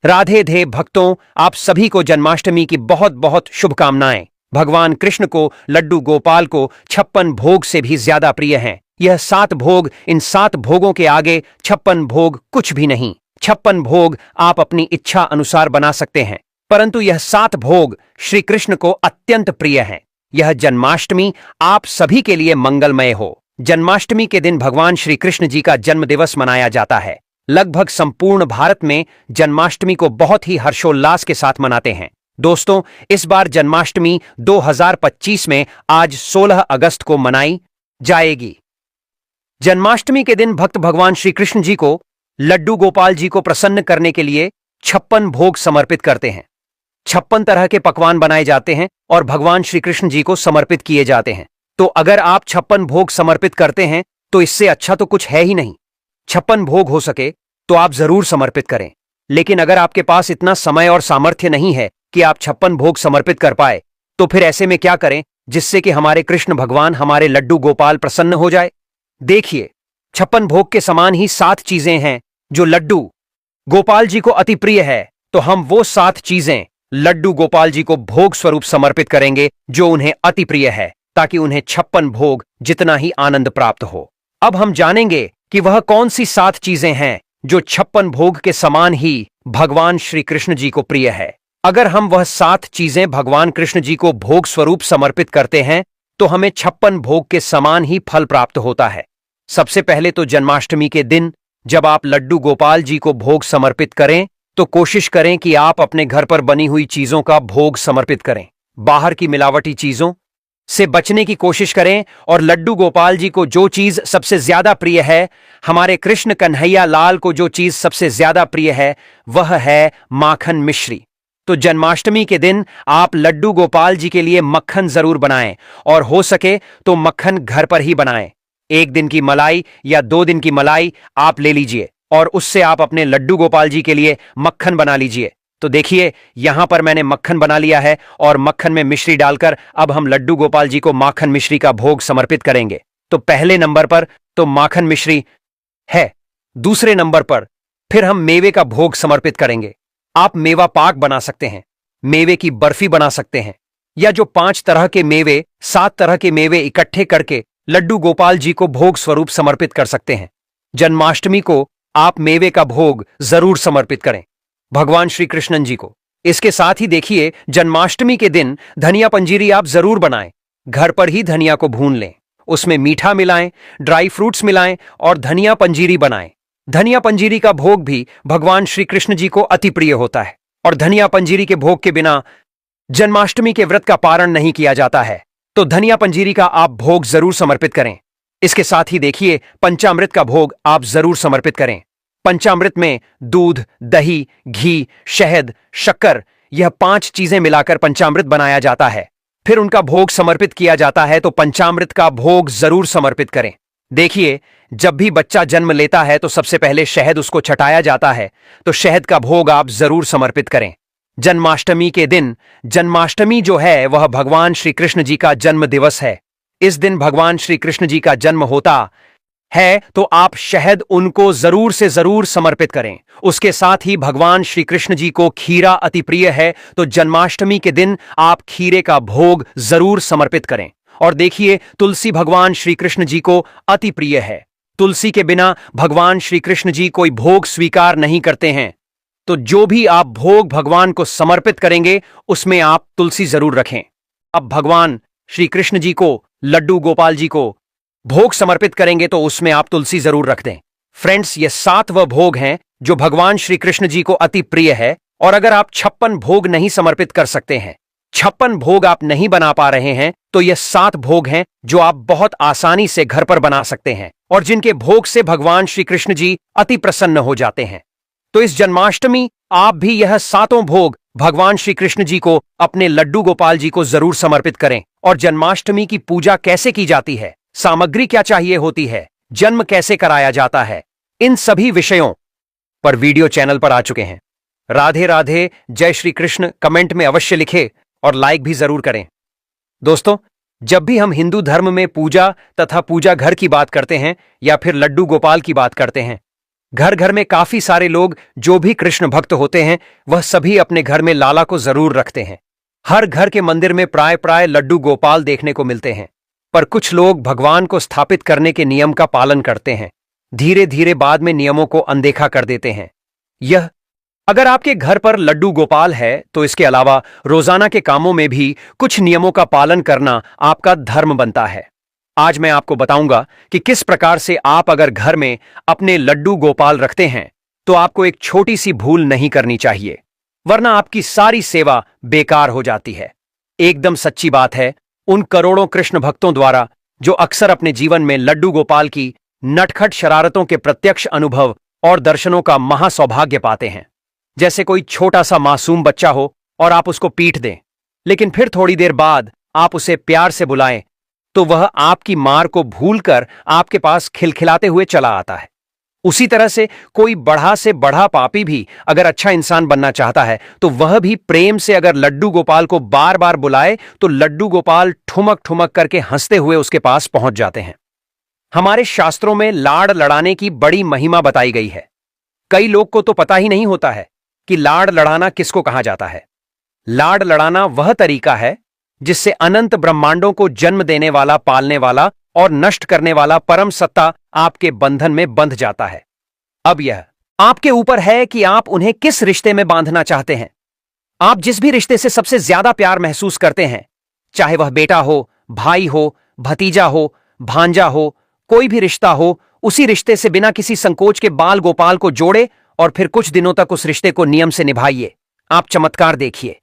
राधे धे भक्तों, आप सभी को जन्माष्टमी की बहुत बहुत शुभकामनाएं। भगवान कृष्ण को, लड्डू गोपाल को 56 भोग से भी ज्यादा प्रिय हैं। यह 7 भोग, इन 7 भोगों के आगे 56 भोग कुछ भी नहीं। 56 भोग आप अपनी इच्छा अनुसार बना सकते हैं, परंतु यह 7 भोग श्री कृष्ण को अत्यंत प्रिय हैं। यह जन्माष्टमी आप सभी के लिए मंगलमय हो। जन्माष्टमी के दिन भगवान श्री कृष्ण जी का जन्मदिवस मनाया जाता है। लगभग संपूर्ण भारत में जन्माष्टमी को बहुत ही हर्षोल्लास के साथ मनाते हैं। दोस्तों, इस बार जन्माष्टमी 2025 में आज 16 अगस्त को मनाई जाएगी। जन्माष्टमी के दिन भक्त भगवान श्री कृष्ण जी को, लड्डू गोपाल जी को प्रसन्न करने के लिए 56 भोग समर्पित करते हैं। 56 तरह के पकवान बनाए जाते हैं और भगवान श्री कृष्ण जी को समर्पित किए जाते हैं। तो अगर आप 56 भोग समर्पित करते हैं तो इससे अच्छा तो कुछ है ही नहीं। 56 भोग हो सके तो आप जरूर समर्पित करें, लेकिन अगर आपके पास इतना समय और सामर्थ्य नहीं है कि आप 56 भोग समर्पित कर पाए, तो फिर ऐसे में क्या करें जिससे कि हमारे कृष्ण भगवान, हमारे लड्डू गोपाल प्रसन्न हो जाए। देखिए, 56 भोग के समान ही 7 चीजें हैं जो लड्डू गोपाल जी को अति प्रिय है। तो हम वो 7 चीजें लड्डू गोपाल जी को भोग स्वरूप समर्पित करेंगे जो उन्हें अति प्रिय है, ताकि उन्हें 56 भोग जितना ही आनंद प्राप्त हो। अब हम जानेंगे कि वह कौन सी 7 चीजें हैं जो 56 भोग के समान ही भगवान श्री कृष्ण जी को प्रिय है। अगर हम वह 7 चीजें भगवान कृष्ण जी को भोग स्वरूप समर्पित करते हैं तो हमें 56 भोग के समान ही फल प्राप्त होता है। सबसे पहले तो जन्माष्टमी के दिन जब आप लड्डू गोपाल जी को भोग समर्पित करें तो कोशिश करें कि आप अपने घर पर बनी हुई चीजों का भोग समर्पित करें। बाहर की मिलावटी चीजों से बचने की कोशिश करें और लड्डू गोपाल जी को जो चीज सबसे ज्यादा प्रिय है, हमारे कृष्ण कन्हैया लाल को जो चीज सबसे ज्यादा प्रिय है, वह है माखन मिश्री। तो जन्माष्टमी के दिन आप लड्डू गोपाल जी के लिए मक्खन जरूर बनाएं और हो सके तो मक्खन घर पर ही बनाएं। 1 दिन की मलाई या 2 दिन की मलाई आप ले लीजिए और उससे आप अपने लड्डू गोपाल जी के लिए मक्खन बना लीजिए। तो देखिए, यहां पर मैंने मक्खन बना लिया है और मक्खन में मिश्री डालकर अब हम लड्डू गोपाल जी को माखन मिश्री का भोग समर्पित करेंगे। तो पहले नंबर पर तो माखन मिश्री है। दूसरे नंबर पर फिर हम मेवे का भोग समर्पित करेंगे। आप मेवा पाक बना सकते हैं, मेवे की बर्फी बना सकते हैं, या जो 5 तरह के मेवे, 7 तरह के मेवे इकट्ठे करके लड्डू गोपाल जी को भोग स्वरूप समर्पित कर सकते हैं। जन्माष्टमी को आप मेवे का भोग जरूर समर्पित करें भगवान श्री कृष्णन जी को। इसके साथ ही देखिए, जन्माष्टमी के दिन धनिया पंजीरी आप जरूर बनाएं। घर पर ही धनिया को भून लें, उसमें मीठा मिलाएं, ड्राई फ्रूट्स मिलाएं और धनिया पंजीरी बनाएं। धनिया पंजीरी का भोग भी भगवान श्री कृष्ण जी को अति प्रिय होता है और धनिया पंजीरी के भोग के बिना जन्माष्टमी के व्रत का पारण नहीं किया जाता है। तो धनिया पंजीरी का आप भोग जरूर समर्पित करें। इसके साथ ही देखिए, पंचामृत का भोग आप जरूर समर्पित करें। पंचामृत में दूध, दही, घी, शहद, शक्कर, यह 5 चीजें मिलाकर पंचामृत बनाया जाता है। फिर उनका भोग समर्पित किया जाता है। तो पंचामृत का भोग जरूर समर्पित करें। देखिए, जब भी बच्चा जन्म लेता है तो सबसे पहले शहद उसको चटाया जाता है, तो शहद का भोग आप जरूर समर्पित करें। जन्माष्टमी के दिन, जन्माष्टमी जो है वह भगवान श्री कृष्ण जी का जन्म दिवस है। इस दिन भगवान श्री कृष्ण जी का जन्म होता है, तो आप शहद उनको जरूर से जरूर समर्पित करें। उसके साथ ही भगवान श्री कृष्ण जी को खीरा अति प्रिय है, तो जन्माष्टमी के दिन आप खीरे का भोग जरूर समर्पित करें। और देखिए, तुलसी भगवान श्री कृष्ण जी को अति प्रिय है। तुलसी के बिना भगवान श्री कृष्ण जी कोई भोग स्वीकार नहीं करते हैं। तो जो भी आप भोग भगवान को समर्पित करेंगे उसमें आप तुलसी जरूर रखें। अब भगवान श्री कृष्ण जी को, लड्डू गोपाल जी को भोग समर्पित करेंगे तो उसमें आप तुलसी जरूर रख दें। फ्रेंड्स, ये 7 वह भोग हैं जो भगवान श्री कृष्ण जी को अति प्रिय है। और अगर आप 56 भोग नहीं समर्पित कर सकते हैं, 56 भोग आप नहीं बना पा रहे हैं, तो ये 7 भोग हैं जो आप बहुत आसानी से घर पर बना सकते हैं और जिनके भोग से भगवान श्री कृष्ण जी अति प्रसन्न हो जाते हैं। तो इस जन्माष्टमी आप भी यह 7 भोग भगवान श्री कृष्ण जी को, अपने लड्डू गोपाल जी को जरूर समर्पित करें। और जन्माष्टमी की पूजा कैसे की जाती है, सामग्री क्या चाहिए होती है, जन्म कैसे कराया जाता है, इन सभी विषयों पर वीडियो चैनल पर आ चुके हैं। राधे राधे, जय श्री कृष्ण कमेंट में अवश्य लिखे और लाइक भी जरूर करें। दोस्तों, जब भी हम हिंदू धर्म में पूजा तथा पूजा घर की बात करते हैं या फिर लड्डू गोपाल की बात करते हैं, घर घर में काफी सारे लोग जो भी कृष्ण भक्त होते हैं वह सभी अपने घर में लाला को जरूर रखते हैं। हर घर के मंदिर में प्राय प्राय लड्डू गोपाल देखने को मिलते हैं। पर कुछ लोग भगवान को स्थापित करने के नियम का पालन करते हैं, धीरे धीरे बाद में नियमों को अनदेखा कर देते हैं। यह अगर आपके घर पर लड्डू गोपाल है तो इसके अलावा रोजाना के कामों में भी कुछ नियमों का पालन करना आपका धर्म बनता है। आज मैं आपको बताऊंगा कि किस प्रकार से आप अगर घर में अपने लड्डू गोपाल रखते हैं तो आपको एक छोटी सी भूल नहीं करनी चाहिए, वरना आपकी सारी सेवा बेकार हो जाती है। एकदम सच्ची बात है उन करोड़ों कृष्ण भक्तों द्वारा जो अक्सर अपने जीवन में लड्डू गोपाल की नटखट शरारतों के प्रत्यक्ष अनुभव और दर्शनों का महासौभाग्य पाते हैं। जैसे कोई छोटा सा मासूम बच्चा हो और आप उसको पीट दें, लेकिन फिर थोड़ी देर बाद आप उसे प्यार से बुलाएं तो वह आपकी मार को भूलकर आपके पास खिलखिलाते हुए चला आता है। उसी तरह से कोई बढ़ा से बढ़ा पापी भी अगर अच्छा इंसान बनना चाहता है तो वह भी प्रेम से अगर लड्डू गोपाल को बार बार बुलाए तो लड्डू गोपाल ठुमक ठुमक करके हंसते हुए उसके पास पहुंच जाते हैं। हमारे शास्त्रों में लाड़ लड़ाने की बड़ी महिमा बताई गई है। कई लोग को तो पता ही नहीं होता है कि लाड़ लड़ाना किसको कहा जाता है। लाड़ लड़ाना वह तरीका है जिससे अनंत ब्रह्मांडों को जन्म देने वाला, पालने वाला और नष्ट करने वाला परम सत्ता आपके बंधन में बंध जाता है। अब यह आपके ऊपर है कि आप उन्हें किस रिश्ते में बांधना चाहते हैं। आप जिस भी रिश्ते से सबसे ज्यादा प्यार महसूस करते हैं, चाहे वह बेटा हो, भाई हो, भतीजा हो, भांजा हो, कोई भी रिश्ता हो, उसी रिश्ते से बिना किसी संकोच के बाल गोपाल को जोड़े और फिर कुछ दिनों तक उस रिश्ते को नियम से निभाइए। आप चमत्कार देखिए।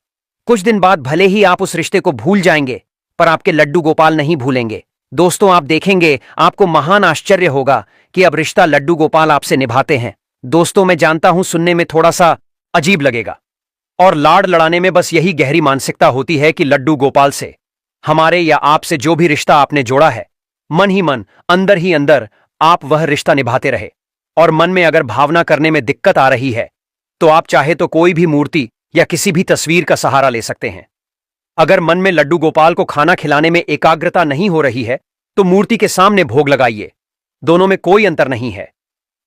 कुछ दिन बाद भले ही आप उस रिश्ते को भूल जाएंगे, पर आपके लड्डू गोपाल नहीं भूलेंगे। दोस्तों, आप देखेंगे आपको महान आश्चर्य होगा कि अब रिश्ता लड्डू गोपाल आपसे निभाते हैं। दोस्तों, मैं जानता हूं सुनने में थोड़ा सा अजीब लगेगा, और लाड़ लड़ाने में बस यही गहरी मानसिकता होती है कि लड्डू गोपाल से हमारे या आपसे जो भी रिश्ता आपने जोड़ा है, मन ही मन, अंदर ही अंदर आप वह रिश्ता निभाते रहे। और मन में अगर भावना करने में दिक्कत आ रही है तो आप चाहे तो कोई भी मूर्ति या किसी भी तस्वीर का सहारा ले सकते हैं। अगर मन में लड्डू गोपाल को खाना खिलाने में एकाग्रता नहीं हो रही है तो मूर्ति के सामने भोग लगाइए। दोनों में कोई अंतर नहीं है।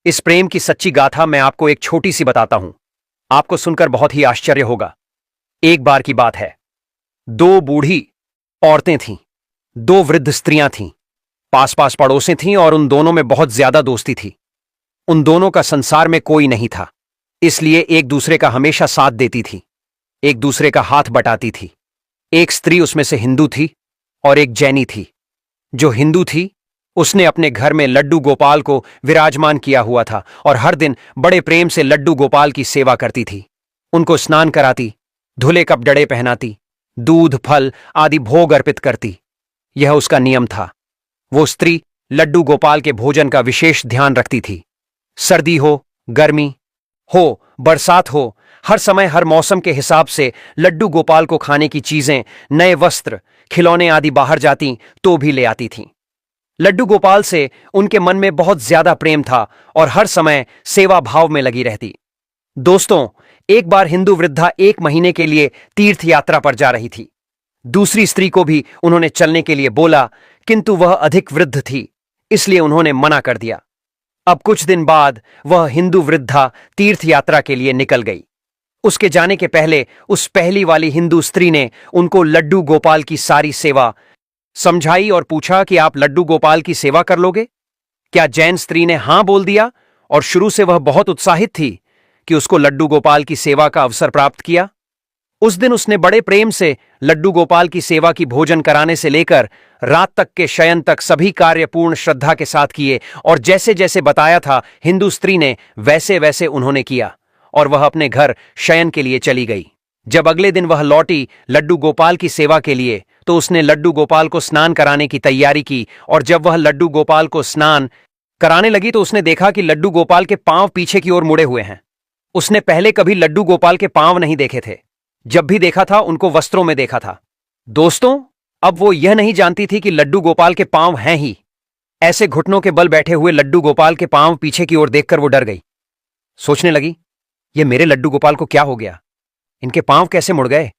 इस प्रेम की सच्ची गाथा मैं आपको एक छोटी सी बताता हूं, आपको सुनकर बहुत ही आश्चर्य होगा। एक बार की बात है, दो बूढ़ी औरतें थीं, दो वृद्ध स्त्रियां थीं, पास पास पड़ोसें थीं और उन दोनों में बहुत ज्यादा दोस्ती थी। उन दोनों का संसार में कोई नहीं था, इसलिए एक दूसरे का हमेशा साथ देती थी, एक दूसरे का हाथ बटाती थी। एक स्त्री उसमें से हिंदू थी और एक जैनी थी। जो हिंदू थी उसने अपने घर में लड्डू गोपाल को विराजमान किया हुआ था और हर दिन बड़े प्रेम से लड्डू गोपाल की सेवा करती थी। उनको स्नान कराती, धुले कपड़े पहनाती, दूध फल आदि भोग अर्पित करती। यह उसका नियम था। वो स्त्री लड्डू गोपाल के भोजन का विशेष ध्यान रखती थी। सर्दी हो, गर्मी हो, बरसात हो, हर समय हर मौसम के हिसाब से लड्डू गोपाल को खाने की चीजें, नए वस्त्र, खिलौने आदि बाहर जाती तो भी ले आती थीं। लड्डू गोपाल से उनके मन में बहुत ज्यादा प्रेम था और हर समय सेवा भाव में लगी रहती। दोस्तों, एक बार हिंदू वृद्धा 1 महीने के लिए तीर्थ यात्रा पर जा रही थी। दूसरी स्त्री को भी उन्होंने चलने के लिए बोला, किंतु वह अधिक वृद्ध थी, इसलिए उन्होंने मना कर दिया। अब कुछ दिन बाद वह हिंदू वृद्धा तीर्थ यात्रा के लिए निकल गई। उसके जाने के पहले उस पहली वाली हिंदू स्त्री ने उनको लड्डू गोपाल की सारी सेवा समझाई और पूछा कि आप लड्डू गोपाल की सेवा कर लोगे? क्या जैन स्त्री ने हां बोल दिया और शुरू से वह बहुत उत्साहित थी कि उसको लड्डू गोपाल की सेवा का अवसर प्राप्त किया। उस दिन उसने बड़े प्रेम से लड्डू गोपाल की सेवा की भोजन कराने से लेकर रात तक के शयन तक सभी कार्य पूर्ण श्रद्धा के साथ किए और जैसे जैसे बताया था हिंदू स्त्री ने वैसे वैसे उन्होंने किया और वह अपने घर शयन के लिए चली गई। जब अगले दिन वह लौटी लड्डू गोपाल की सेवा के लिए तो उसने लड्डू गोपाल को स्नान कराने की तैयारी की और जब वह लड्डू गोपाल को स्नान कराने लगी तो उसने देखा कि लड्डू गोपाल के पांव पीछे की ओर मुड़े हुए हैं। उसने पहले कभी लड्डू गोपाल के पांव नहीं देखे थे। जब भी देखा था उनको वस्त्रों में देखा था। दोस्तों, अब वो यह नहीं जानती थी कि लड्डू गोपाल के पांव हैं ही। ऐसे घुटनों के बल बैठे हुए लड्डू गोपाल के पांव पीछे की ओर देखकर वो डर गई। सोचने लगी, ये मेरे लड्डू गोपाल को क्या हो गया? इनके पांव कैसे मुड़ गए?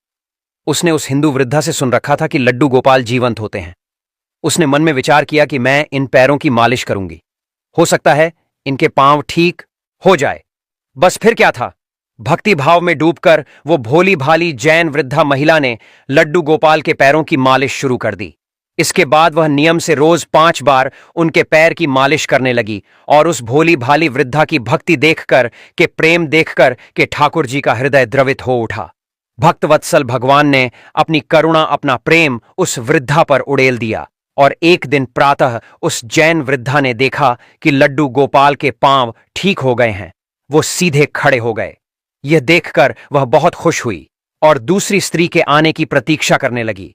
उसने उस हिंदू वृद्धा से सुन रखा था कि लड्डू गोपाल जीवंत होते हैं। उसने मन में विचार किया कि मैं इन पैरों की मालिश करूंगी, हो सकता है इनके पांव ठीक हो जाए। बस फिर क्या था, भक्ति भाव में डूबकर वो भोली भाली जैन वृद्धा महिला ने लड्डू गोपाल के पैरों की मालिश शुरू कर दी। इसके बाद वह नियम से रोज 5 बार उनके पैर की मालिश करने लगी और उस भोली भाली वृद्धा की भक्ति देखकर के प्रेम देखकर के ठाकुर जी का हृदय द्रवित हो उठा। भक्तवत्सल भगवान ने अपनी करुणा अपना प्रेम उस वृद्धा पर उड़ेल दिया और एक दिन प्रातः उस जैन वृद्धा ने देखा कि लड्डू गोपाल के पांव ठीक हो गए हैं, वो सीधे खड़े हो गए। यह देखकर वह बहुत खुश हुई और दूसरी स्त्री के आने की प्रतीक्षा करने लगी।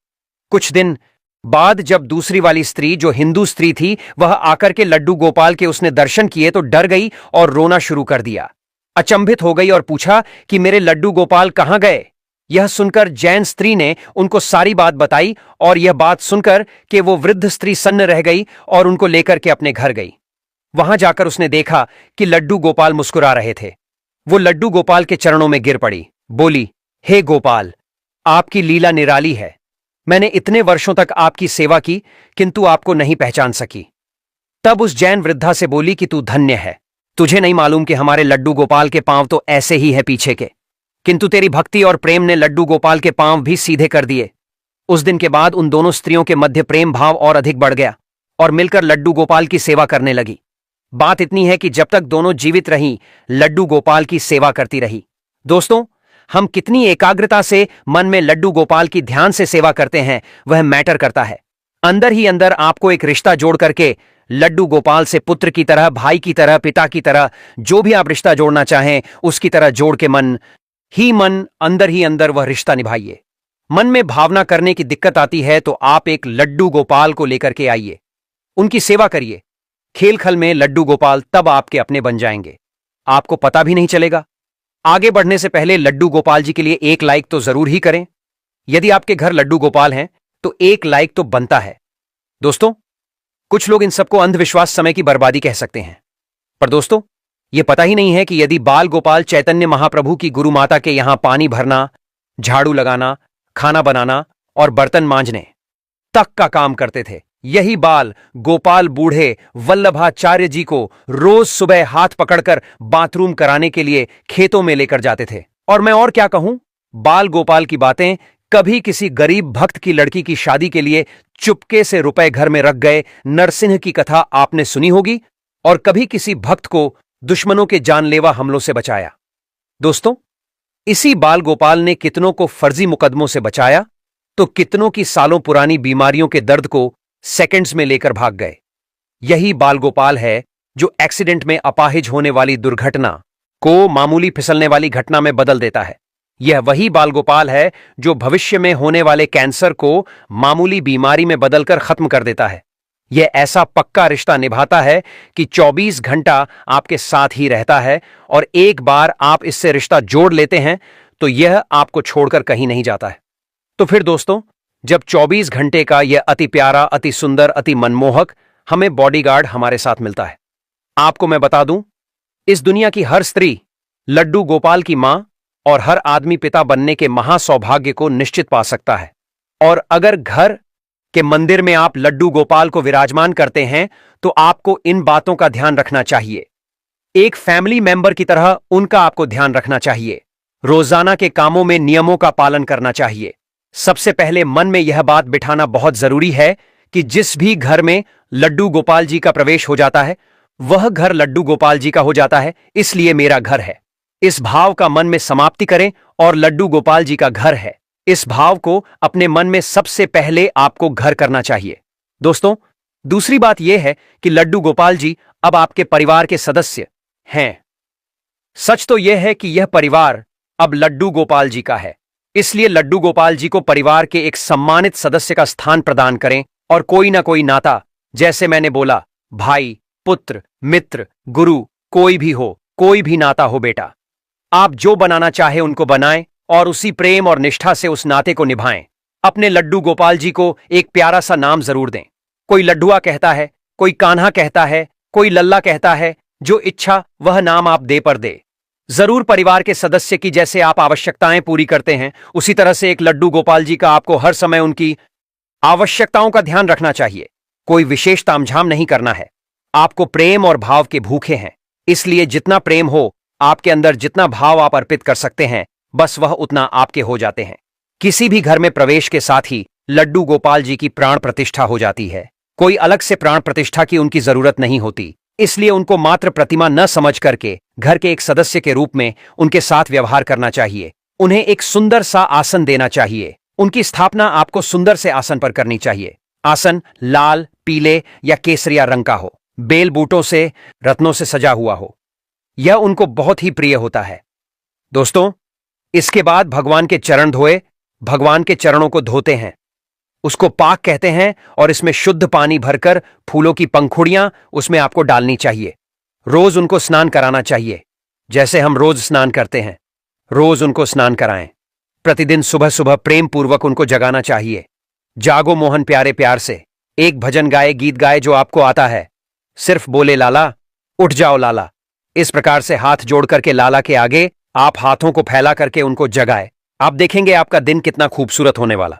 कुछ दिन बाद जब दूसरी वाली स्त्री जो हिंदू स्त्री थी वह आकर के लड्डू गोपाल के उसने दर्शन किए तो डर गई और रोना शुरू कर दिया। अचंभित हो गई और पूछा कि मेरे लड्डू गोपाल कहां गए। यह सुनकर जैन स्त्री ने उनको सारी बात बताई और यह बात सुनकर कि वो वृद्ध स्त्री सन्न रह गई और उनको लेकर के अपने घर गई। वहां जाकर उसने देखा कि लड्डू गोपाल मुस्कुरा रहे थे। वो लड्डू गोपाल के चरणों में गिर पड़ी, बोली, हे गोपाल, आपकी लीला निराली है। मैंने इतने वर्षों तक आपकी सेवा की किंतु आपको नहीं पहचान सकी। तब उस जैन वृद्धा से बोली कि तू धन्य है, तुझे नहीं मालूम कि हमारे लड्डू गोपाल के पांव तो ऐसे ही है पीछे के, किंतु तेरी भक्ति और प्रेम ने लड्डू गोपाल के पांव भी सीधे कर दिए। उस दिन के बाद उन दोनों स्त्रियों के मध्य प्रेम भाव और अधिक बढ़ गया और मिलकर लड्डू गोपाल की सेवा करने लगी। बात इतनी है कि जब तक दोनों जीवित रहीं, लड्डू गोपाल की सेवा करती रही। दोस्तों, हम कितनी एकाग्रता से मन में लड्डू गोपाल की ध्यान से सेवा करते हैं वह मैटर करता है। अंदर ही अंदर आपको एक रिश्ता जोड़ करके लड्डू गोपाल से पुत्र की तरह, भाई की तरह, पिता की तरह, जो भी आप रिश्ता जोड़ना चाहें उसकी तरह जोड़ के मन अंदर ही अंदर वह रिश्ता निभाइए। मन में भावना करने की दिक्कत आती है तो आप एक लड्डू गोपाल को लेकर के आइए, उनकी सेवा करिए। खेल खल में लड्डू गोपाल तब आपके अपने बन जाएंगे, आपको पता भी नहीं चलेगा। आगे बढ़ने से पहले लड्डू गोपाल जी के लिए एक लाइक तो जरूर ही करें। यदि आपके घर लड्डू गोपाल हैं तो एक लाइक तो बनता है। दोस्तों, कुछ लोग इन सबको अंधविश्वास, समय की बर्बादी कह सकते हैं, पर दोस्तों यह पता ही नहीं है कि यदि बाल गोपाल चैतन्य महाप्रभु की गुरु माता के यहां पानी भरना, झाड़ू लगाना, खाना बनाना और बर्तन मांजने तक का काम करते थे, यही बाल गोपाल बूढ़े वल्लभाचार्य जी को रोज सुबह हाथ पकड़कर बाथरूम कराने के लिए खेतों में लेकर जाते थे। और मैं और क्या कहूं, बाल गोपाल की बातें कभी किसी गरीब भक्त की लड़की की शादी के लिए चुपके से रुपए घर में रख गए नरसिंह की कथा आपने सुनी होगी, और कभी किसी भक्त को दुश्मनों के जानलेवा हमलों से बचाया। दोस्तों, इसी बाल गोपाल ने कितनों को फर्जी मुकदमों से बचाया तो कितनों की सालों पुरानी बीमारियों के दर्द को सेकंड्स में लेकर भाग गए। यही बाल गोपाल है जो एक्सीडेंट में अपाहिज होने वाली दुर्घटना को मामूली फिसलने वाली घटना में बदल देता है। यह वही बाल गोपाल है जो भविष्य में होने वाले कैंसर को मामूली बीमारी में बदलकर खत्म कर देता है। यह ऐसा पक्का रिश्ता निभाता है कि 24 घंटा आपके साथ ही रहता है, और एक बार आप इससे रिश्ता जोड़ लेते हैं तो यह आपको छोड़कर कहीं नहीं जाता है। तो फिर दोस्तों, जब 24 घंटे का यह अति प्यारा, अति सुंदर, अति मनमोहक हमें बॉडीगार्ड हमारे साथ मिलता है, आपको मैं बता दूं, इस दुनिया की हर स्त्री लड्डू गोपाल की मां और हर आदमी पिता बनने के महासौभाग्य को निश्चित पा सकता है। और अगर घर के मंदिर में आप लड्डू गोपाल को विराजमान करते हैं तो आपको इन बातों का ध्यान रखना चाहिए। एक फैमिली मेंबर की तरह उनका आपको ध्यान रखना चाहिए। रोजाना के कामों में नियमों का पालन करना चाहिए। सबसे पहले मन में यह बात बिठाना बहुत जरूरी है कि जिस भी घर में लड्डू गोपाल जी का प्रवेश हो जाता है वह घर लड्डू गोपाल जी का हो जाता है, इसलिए मेरा घर है। इस भाव का मन में समाप्ति करें और लड्डू गोपाल जी का घर है, इस भाव को अपने मन में सबसे पहले आपको घर करना चाहिए। दोस्तों, दूसरी बात यह है कि लड्डू गोपाल जी अब आपके परिवार के सदस्य हैं। सच तो यह है कि यह परिवार अब लड्डू गोपाल जी का है, इसलिए लड्डू गोपाल जी को परिवार के एक सम्मानित सदस्य का स्थान प्रदान करें और कोई ना कोई नाता, जैसे मैंने बोला, भाई, पुत्र, मित्र, गुरु, कोई भी हो, कोई भी नाता हो बेटा, आप जो बनाना चाहे उनको बनाएं और उसी प्रेम और निष्ठा से उस नाते को निभाएं। अपने लड्डू गोपाल जी को एक प्यारा सा नाम जरूर दें। कोई लड्डुआ कहता है, कोई कान्हा कहता है, कोई लल्ला कहता है, जो इच्छा वह नाम आप दे पर दे। जरूर परिवार के सदस्य की जैसे आप आवश्यकताएं पूरी करते हैं उसी तरह से एक लड्डू गोपाल जी का आपको हर समय उनकी आवश्यकताओं का ध्यान रखना चाहिए। कोई विशेष तामझाम नहीं करना है। आपको प्रेम और भाव के भूखे हैं, इसलिए जितना प्रेम हो आपके अंदर, जितना भाव आप अर्पित कर सकते हैं, बस वह उतना आपके हो जाते हैं। किसी भी घर में प्रवेश के साथ ही लड्डू गोपाल जी की प्राण प्रतिष्ठा हो जाती है। कोई अलग से प्राण प्रतिष्ठा की उनकी जरूरत नहीं होती। इसलिए उनको मात्र प्रतिमा न समझ करके घर के एक सदस्य के रूप में उनके साथ व्यवहार करना चाहिए। उन्हें एक सुंदर सा आसन देना चाहिए। उनकी स्थापना आपको सुंदर से आसन पर करनी चाहिए। आसन लाल, पीले या केसरिया रंग का हो, बेल बूटों से, रत्नों से सजा हुआ हो। यह उनको बहुत ही प्रिय होता है। दोस्तों, इसके बाद भगवान के चरण धोए, भगवान के चरणों को धोते हैं। उसको पाक कहते हैं और इसमें शुद्ध पानी भरकर फूलों की पंखुड़ियां उसमें आपको डालनी चाहिए। रोज उनको स्नान कराना चाहिए, जैसे हम रोज स्नान करते हैं। रोज उनको स्नान कराएं। प्रतिदिन सुबह सुबह प्रेम पूर्वक उनको जगाना चाहिए। जागो मोहन प्यारे प्यार से, एक भजन गाए, गीत गाए जो आपको आता है। सिर्फ बोले लाला, उठ जाओ लाला। इस प्रकार से हाथ जोड़ करके लाला के आगे आप हाथों को फैला करके उनको जगाए। आप देखेंगे आपका दिन कितना खूबसूरत होने वाला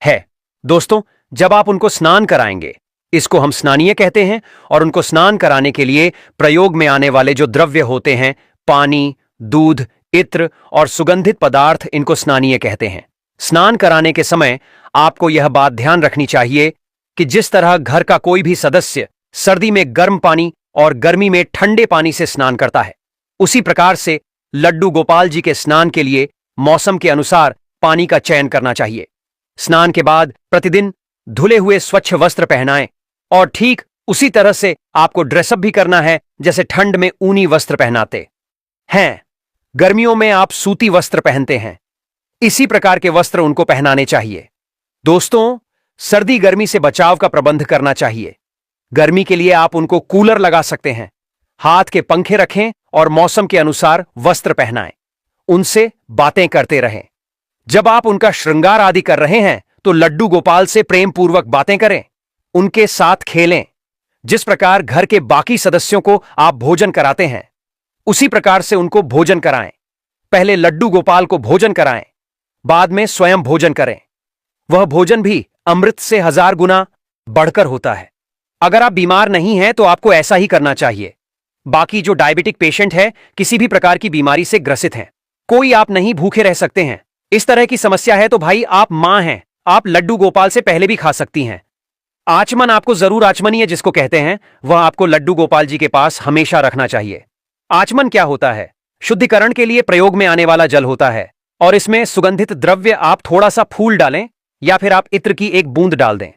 है। दोस्तों, जब आप उनको स्नान कराएंगे, इसको हम स्नानीय कहते हैं, और उनको स्नान कराने के लिए प्रयोग में आने वाले जो द्रव्य होते हैं, पानी, दूध, इत्र और सुगंधित पदार्थ, इनको स्नानीय कहते हैं। स्नान कराने के समय आपको यह बात ध्यान रखनी चाहिए कि जिस तरह घर का कोई भी सदस्य सर्दी में गर्म पानी और गर्मी में ठंडे पानी से स्नान करता है, उसी प्रकार से लड्डू गोपाल जी के स्नान के लिए मौसम के अनुसार पानी का चयन करना चाहिए। स्नान के बाद प्रतिदिन धुले हुए स्वच्छ वस्त्र पहनाएं, और ठीक उसी तरह से आपको ड्रेसअप भी करना है जैसे ठंड में ऊनी वस्त्र पहनाते हैं, गर्मियों में आप सूती वस्त्र पहनते हैं। इसी प्रकार के वस्त्र उनको पहनाने चाहिए। दोस्तों, सर्दी गर्मी से बचाव का प्रबंध करना चाहिए। गर्मी के लिए आप उनको कूलर लगा सकते हैं। हाथ के पंखे रखें और मौसम के अनुसार वस्त्र पहनाएं। उनसे बातें करते रहें। जब आप उनका श्रृंगार आदि कर रहे हैं तो लड्डू गोपाल से प्रेम पूर्वक बातें करें, उनके साथ खेलें। जिस प्रकार घर के बाकी सदस्यों को आप भोजन कराते हैं, उसी प्रकार से उनको भोजन कराएं। पहले लड्डू गोपाल को भोजन कराएं, बाद में स्वयं भोजन करें। वह भोजन भी अमृत से 1000 गुना बढ़कर होता है। अगर आप बीमार नहीं हैं तो आपको ऐसा ही करना चाहिए। बाकी जो डायबिटिक पेशेंट है, किसी भी प्रकार की बीमारी से ग्रसित हैं, कोई आप नहीं भूखे रह सकते हैं, इस तरह की समस्या है, तो भाई आप मां हैं, आप लड्डू गोपाल से पहले भी खा सकती हैं। आचमन आपको जरूर, आचमनीय जिसको कहते हैं, वह आपको लड्डू गोपाल जी के पास हमेशा रखना चाहिए। आचमन क्या होता है? शुद्धिकरण के लिए प्रयोग में आने वाला जल होता है, और इसमें सुगंधित द्रव्य आप थोड़ा सा फूल डालें या फिर आप इत्र की एक बूंद डाल दें।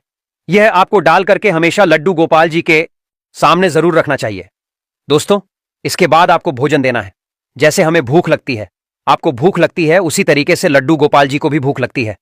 यह आपको डाल करके हमेशा लड्डू गोपाल जी के सामने जरूर रखना चाहिए। दोस्तों, इसके बाद आपको भोजन देना है। जैसे हमें भूख लगती है, आपको भूख लगती है, उसी तरीके से लड्डू गोपाल जी को भी भूख लगती है।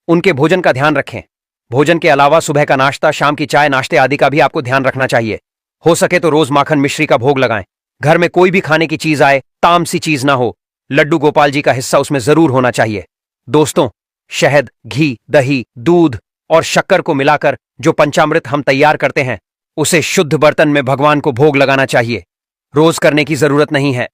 उनके भोजन का ध्यान रखें। भोजन के अलावा सुबह का नाश्ता, शाम की चाय नाश्ते आदि का भी आपको ध्यान रखना चाहिए। हो सके तो रोज माखन मिश्री का भोग लगाएं। घर में कोई भी खाने की चीज आए, तामसी चीज ना हो, लड्डू गोपाल जी का हिस्सा उसमें जरूर होना चाहिए। दोस्तों, शहद, घी, दही, दूध और शक्कर को मिलाकर जो पंचामृत हम तैयार करते हैं, उसे शुद्ध बर्तन में भगवान को भोग लगाना चाहिए। रोज करने की जरूरत नहीं है,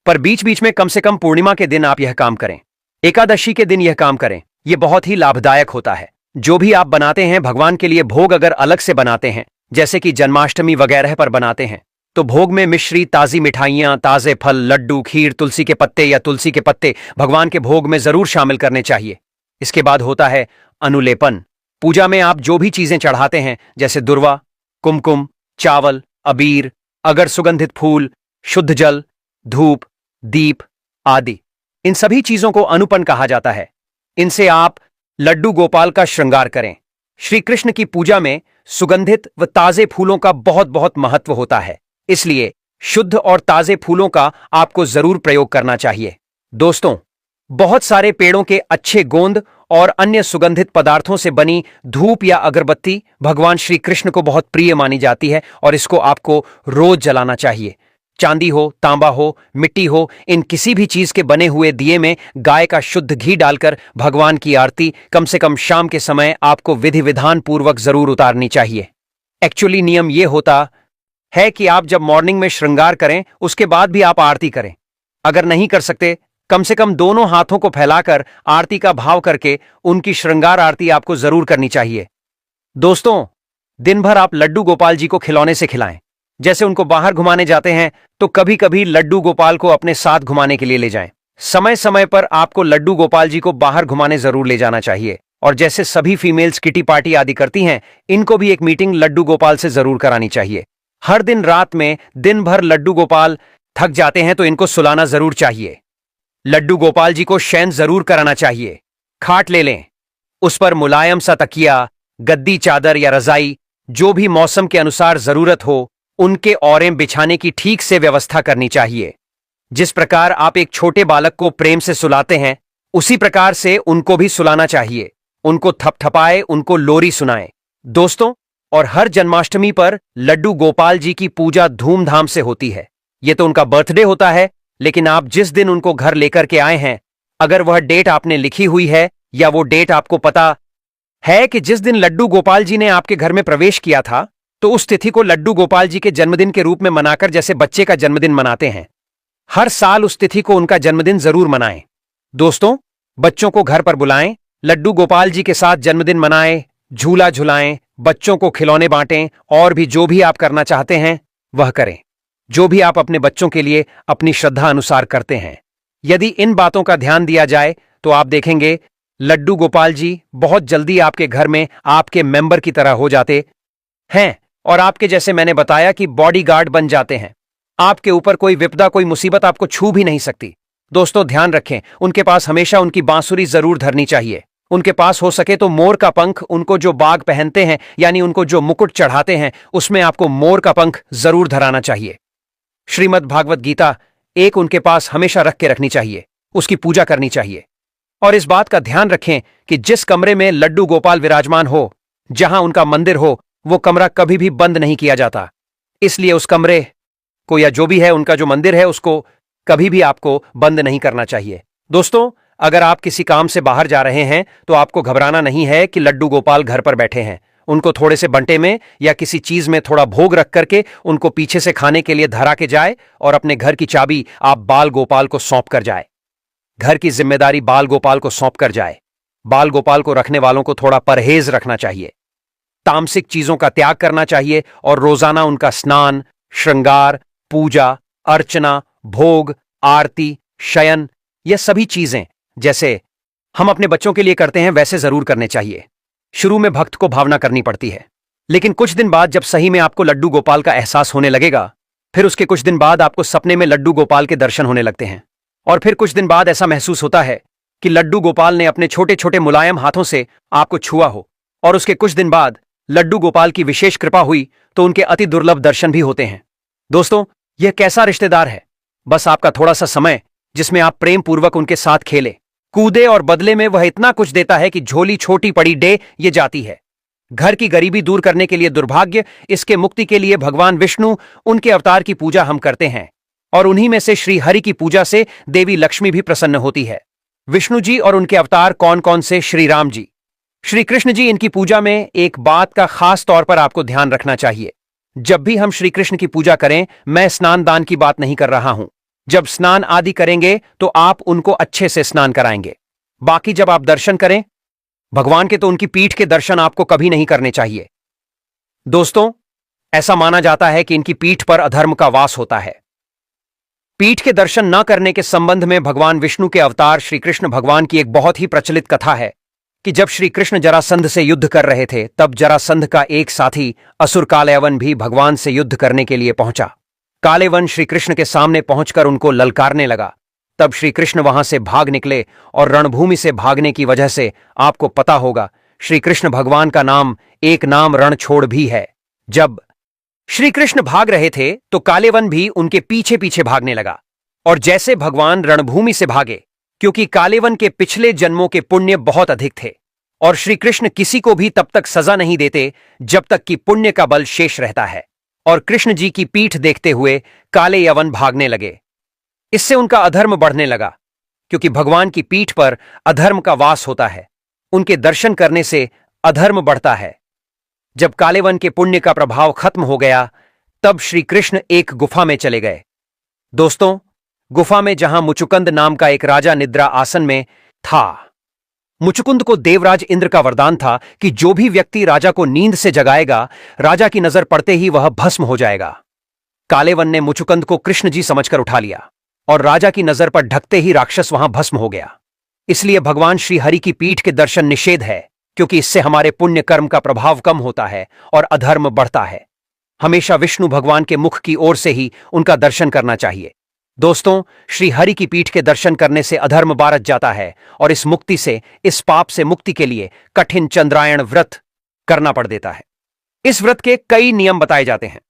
पर बीच बीच में कम से कम पूर्णिमा के दिन आप यह काम करें, एकादशी के दिन यह काम करें। यह बहुत ही लाभदायक होता है। जो भी आप बनाते हैं भगवान के लिए भोग, अगर अलग से बनाते हैं, जैसे कि जन्माष्टमी वगैरह पर बनाते हैं, तो भोग में मिश्री, ताजी मिठाइयां, ताजे फल, लड्डू, खीर, तुलसी के पत्ते या तुलसी के पत्ते भगवान के भोग में जरूर शामिल करने चाहिए। इसके बाद होता है अनुलेपन। पूजा में आप जो भी चीजें चढ़ाते हैं, जैसे दुर्वा, कुमकुम, चावल, अबीर, अगर सुगंधित फूल, शुद्ध जल, धूप, दीप आदि, इन सभी चीजों को अनुपन कहा जाता है। इनसे आप लड्डू गोपाल का श्रृंगार करें। श्री कृष्ण की पूजा में सुगंधित व ताजे फूलों का बहुत बहुत महत्व होता है, इसलिए शुद्ध और ताजे फूलों का आपको जरूर प्रयोग करना चाहिए। दोस्तों, बहुत सारे पेड़ों के अच्छे गोंद और अन्य सुगंधित पदार्थों से बनी धूप या अगरबत्ती भगवान श्री कृष्ण को बहुत प्रिय मानी जाती है, और इसको आपको रोज जलाना चाहिए। चांदी हो, तांबा हो, मिट्टी हो, इन किसी भी चीज के बने हुए दिए में गाय का शुद्ध घी डालकर भगवान की आरती कम से कम शाम के समय आपको विधि विधान पूर्वक जरूर उतारनी चाहिए। एक्चुअली नियम यह होता है कि आप जब मॉर्निंग में श्रृंगार करें, उसके बाद भी आप आरती करें। अगर नहीं कर सकते, कम से कम दोनों हाथों को फैलाकर आरती का भाव करके उनकी श्रृंगार आरती आपको जरूर करनी चाहिए। दोस्तों, दिन भर आप लड्डू गोपाल जी को खिलौने से खिलाएं। जैसे उनको बाहर घुमाने जाते हैं तो कभी कभी लड्डू गोपाल को अपने साथ घुमाने के लिए ले जाएं। समय समय पर आपको लड्डू गोपाल जी को बाहर घुमाने जरूर ले जाना चाहिए। और जैसे सभी फीमेल्स किटी पार्टी आदि करती हैं, इनको भी एक मीटिंग लड्डू गोपाल से जरूर करानी चाहिए। हर दिन रात में दिन भर लड्डू गोपाल थक जाते हैं तो इनको सुलाना जरूर चाहिए। लड्डू गोपाल जी को शयन जरूर कराना चाहिए। खाट ले लें, उस पर मुलायम सा तकिया, गद्दी, चादर या रजाई, जो भी मौसम के अनुसार जरूरत हो, उनके औरें बिछाने की ठीक से व्यवस्था करनी चाहिए। जिस प्रकार आप एक छोटे बालक को प्रेम से सुलाते हैं, उसी प्रकार से उनको भी सुलाना चाहिए। उनको थपथपाए, उनको लोरी सुनाए। दोस्तों, और हर जन्माष्टमी पर लड्डू गोपाल जी की पूजा धूमधाम से होती है। ये तो उनका बर्थडे होता है, लेकिन आप जिस दिन उनको घर लेकर के आए हैं, अगर वह डेट आपने लिखी हुई है या वो डेट आपको पता है कि जिस दिन लड्डू गोपाल जी ने आपके घर में प्रवेश किया था, तो उस तिथि को लड्डू गोपाल जी के जन्मदिन के रूप में मनाकर जैसे बच्चे का जन्मदिन मनाते हैं, हर साल उस तिथि को उनका जन्मदिन जरूर मनाएं। दोस्तों, बच्चों को घर पर बुलाएं, लड्डू गोपाल जी के साथ जन्मदिन मनाएं, झूला झुलाएं, बच्चों को खिलौने बांटें और भी जो भी आप करना चाहते हैं वह करें। जो भी आप अपने बच्चों के लिए अपनी श्रद्धा अनुसार करते हैं, यदि इन बातों का ध्यान दिया जाए तो आप देखेंगे लड्डू गोपाल जी बहुत जल्दी आपके घर में आपके मेंबर की तरह हो जाते हैं और आपके जैसे मैंने बताया कि बॉडीगार्ड बन जाते हैं। आपके ऊपर कोई विपदा, कोई मुसीबत आपको छू भी नहीं सकती। दोस्तों, ध्यान रखें, उनके पास हमेशा उनकी बांसुरी जरूर धरनी चाहिए। उनके पास हो सके तो मोर का पंख, उनको जो बाग पहनते हैं यानी उनको जो मुकुट चढ़ाते हैं, उसमें आपको मोर का पंख जरूर धराना चाहिए। श्रीमद् भागवत गीता एक उनके पास हमेशा रख के रखनी चाहिए, उसकी पूजा करनी चाहिए। और इस बात का ध्यान रखें कि जिस कमरे में लड्डू गोपाल विराजमान हो, जहां उनका मंदिर हो, वो कमरा कभी भी बंद नहीं किया जाता। इसलिए उस कमरे को या जो भी है उनका जो मंदिर है उसको कभी भी आपको बंद नहीं करना चाहिए। दोस्तों, अगर आप किसी काम से बाहर जा रहे हैं तो आपको घबराना नहीं है कि लड्डू गोपाल घर पर बैठे हैं। उनको थोड़े से बंटे में या किसी चीज में थोड़ा भोग रख करके उनको पीछे से खाने के लिए धरा के जाए और अपने घर की चाबी आप बाल गोपाल को सौंप कर जाए। घर की जिम्मेदारी बाल गोपाल को सौंप कर जाए। बाल गोपाल को रखने वालों को थोड़ा परहेज रखना चाहिए, तामसिक चीजों का त्याग करना चाहिए और रोजाना उनका स्नान, श्रृंगार, पूजा, अर्चना, भोग, आरती, शयन, ये सभी चीजें जैसे हम अपने बच्चों के लिए करते हैं वैसे जरूर करने चाहिए। शुरू में भक्त को भावना करनी पड़ती है, लेकिन कुछ दिन बाद जब सही में आपको लड्डू गोपाल का एहसास होने लगेगा, फिर उसके कुछ दिन बाद आपको सपने में लड्डू गोपाल के दर्शन होने लगते हैं। और फिर कुछ दिन बाद ऐसा महसूस होता है कि लड्डू गोपाल ने अपने छोटे छोटे मुलायम हाथों से आपको छुआ हो। और उसके कुछ दिन बाद लड्डू गोपाल की विशेष कृपा हुई तो उनके अति दुर्लभ दर्शन भी होते हैं। दोस्तों, यह कैसा रिश्तेदार है, बस आपका थोड़ा सा समय जिसमें आप प्रेम पूर्वक उनके साथ खेले कूदे और बदले में वह इतना कुछ देता है कि झोली छोटी पड़ी डे ये जाती है। घर की गरीबी दूर करने के लिए दुर्भाग्य, इसके मुक्ति के लिए भगवान विष्णु, उनके अवतार की पूजा हम करते हैं और उन्हीं में से श्री हरि की पूजा से देवी लक्ष्मी भी प्रसन्न होती है। विष्णु जी और उनके अवतार कौन कौन से? श्री राम जी, श्री कृष्ण जी। इनकी पूजा में एक बात का खास तौर पर आपको ध्यान रखना चाहिए। जब भी हम श्री कृष्ण की पूजा करें, मैं स्नान दान की बात नहीं कर रहा हूं। जब स्नान आदि करेंगे तो आप उनको अच्छे से स्नान कराएंगे। बाकी जब आप दर्शन करें भगवान के, तो उनकी पीठ के दर्शन आपको कभी नहीं करने चाहिए। दोस्तों, ऐसा माना जाता है कि इनकी पीठ पर अधर्म का वास होता है। पीठ के दर्शन न करने के संबंध में भगवान विष्णु के अवतार श्री कृष्ण भगवान की एक बहुत ही प्रचलित कथा है कि जब श्री कृष्ण जरासंध से युद्ध कर रहे थे, तब जरासंध का एक साथी असुर कालयवन भी भगवान से युद्ध करने के लिए पहुंचा। कालयवन श्री कृष्ण के सामने पहुंचकर उनको ललकारने लगा। तब श्री कृष्ण वहां से भाग निकले और रणभूमि से भागने की वजह से आपको पता होगा श्री कृष्ण भगवान का नाम एक नाम रणछोड़ भी है। जब श्री कृष्ण भाग रहे थे तो कालेवन भी उनके पीछे पीछे भागने लगा और जैसे भगवान रणभूमि से भागे, क्योंकि कालेवन के पिछले जन्मों के पुण्य बहुत अधिक थे और श्री कृष्ण किसी को भी तब तक सजा नहीं देते जब तक कि पुण्य का बल शेष रहता है। और कृष्ण जी की पीठ देखते हुए काले यवन भागने लगे। इससे उनका अधर्म बढ़ने लगा, क्योंकि भगवान की पीठ पर अधर्म का वास होता है। उनके दर्शन करने से अधर्म बढ़ता है। जब कालेवन के पुण्य का प्रभाव खत्म हो गया, तब श्री कृष्ण एक गुफा में चले गए। दोस्तों, गुफा में जहां मुचुकुंद नाम का एक राजा निद्रा आसन में था। मुचुकुंद को देवराज इंद्र का वरदान था कि जो भी व्यक्ति राजा को नींद से जगाएगा, राजा की नजर पड़ते ही वह भस्म हो जाएगा। काले वन ने मुचुकुंद को कृष्ण जी समझकर उठा लिया और राजा की नजर पर ढकते ही राक्षस वहां भस्म हो गया। इसलिए भगवान श्री हरि की पीठ के दर्शन निषेध है, क्योंकि इससे हमारे पुण्य कर्म का प्रभाव कम होता है और अधर्म बढ़ता है। हमेशा विष्णु भगवान के मुख की ओर से ही उनका दर्शन करना चाहिए। दोस्तों, श्री हरि की पीठ के दर्शन करने से अधर्म बारत जाता है और इस पाप से मुक्ति के लिए कठिन चंद्रायण व्रत करना पड़ देता है। इस व्रत के कई नियम बताए जाते हैं।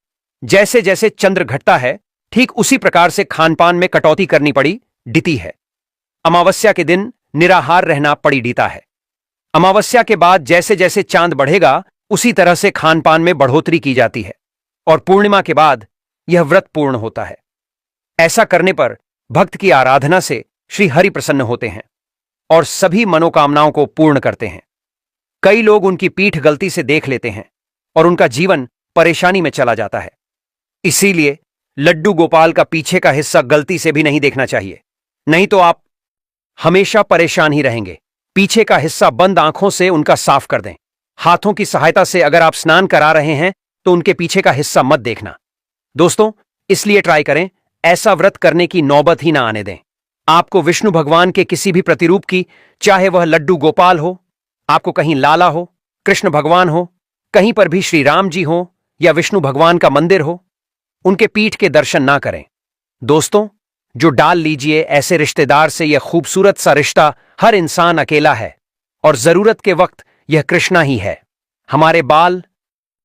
जैसे जैसे चंद्र घटता है, ठीक उसी प्रकार से खानपान में कटौती करनी पड़ी डीती है। अमावस्या के दिन निराहार रहना पड़ी डीता है। अमावस्या के बाद जैसे जैसे चांद बढ़ेगा, उसी तरह से खानपान में बढ़ोतरी की जाती है और पूर्णिमा के बाद यह व्रत पूर्ण होता है। ऐसा करने पर भक्त की आराधना से श्री हरि प्रसन्न होते हैं और सभी मनोकामनाओं को पूर्ण करते हैं। कई लोग उनकी पीठ गलती से देख लेते हैं और उनका जीवन परेशानी में चला जाता है। इसीलिए लड्डू गोपाल का पीछे का हिस्सा गलती से भी नहीं देखना चाहिए, नहीं तो आप हमेशा परेशान ही रहेंगे। पीछे का हिस्सा बंद आंखों से उनका साफ कर दें। हाथों की सहायता से अगर आप स्नान करा रहे हैं तो उनके पीछे का हिस्सा मत देखना। दोस्तों, इसलिए ट्राई करें, ऐसा व्रत करने की नौबत ही ना आने दें। आपको विष्णु भगवान के किसी भी प्रतिरूप की, चाहे वह लड्डू गोपाल हो, आपको कहीं लाला हो, कृष्ण भगवान हो, कहीं पर भी श्री राम जी हो या विष्णु भगवान का मंदिर हो, उनके पीठ के दर्शन ना करें। दोस्तों, जो डाल लीजिए ऐसे रिश्तेदार से, यह खूबसूरत सा रिश्ता हर इंसान अकेला है और जरूरत के वक्त यह कृष्णा ही है। हमारे बाल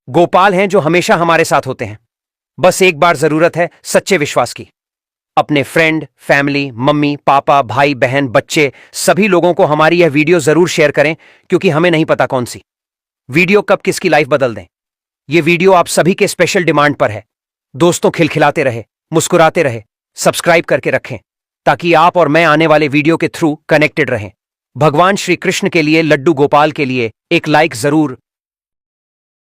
गोपाल हैं जो हमेशा हमारे साथ होते हैं। बस एक बार जरूरत है सच्चे विश्वास की। अपने फ्रेंड, फैमिली, मम्मी, पापा, भाई, बहन, बच्चे, सभी लोगों को हमारी यह वीडियो जरूर शेयर करें, क्योंकि हमें नहीं पता कौन सी वीडियो कब किसकी लाइफ बदल दें। यह वीडियो आप सभी के स्पेशल डिमांड पर है। दोस्तों, खिलखिलाते रहे, मुस्कुराते रहे, सब्सक्राइब करके रखें ताकि आप और मैं आने वाले वीडियो के थ्रू कनेक्टेड रहें। भगवान श्री कृष्ण के लिए, लड्डू गोपाल के लिए एक लाइक जरूर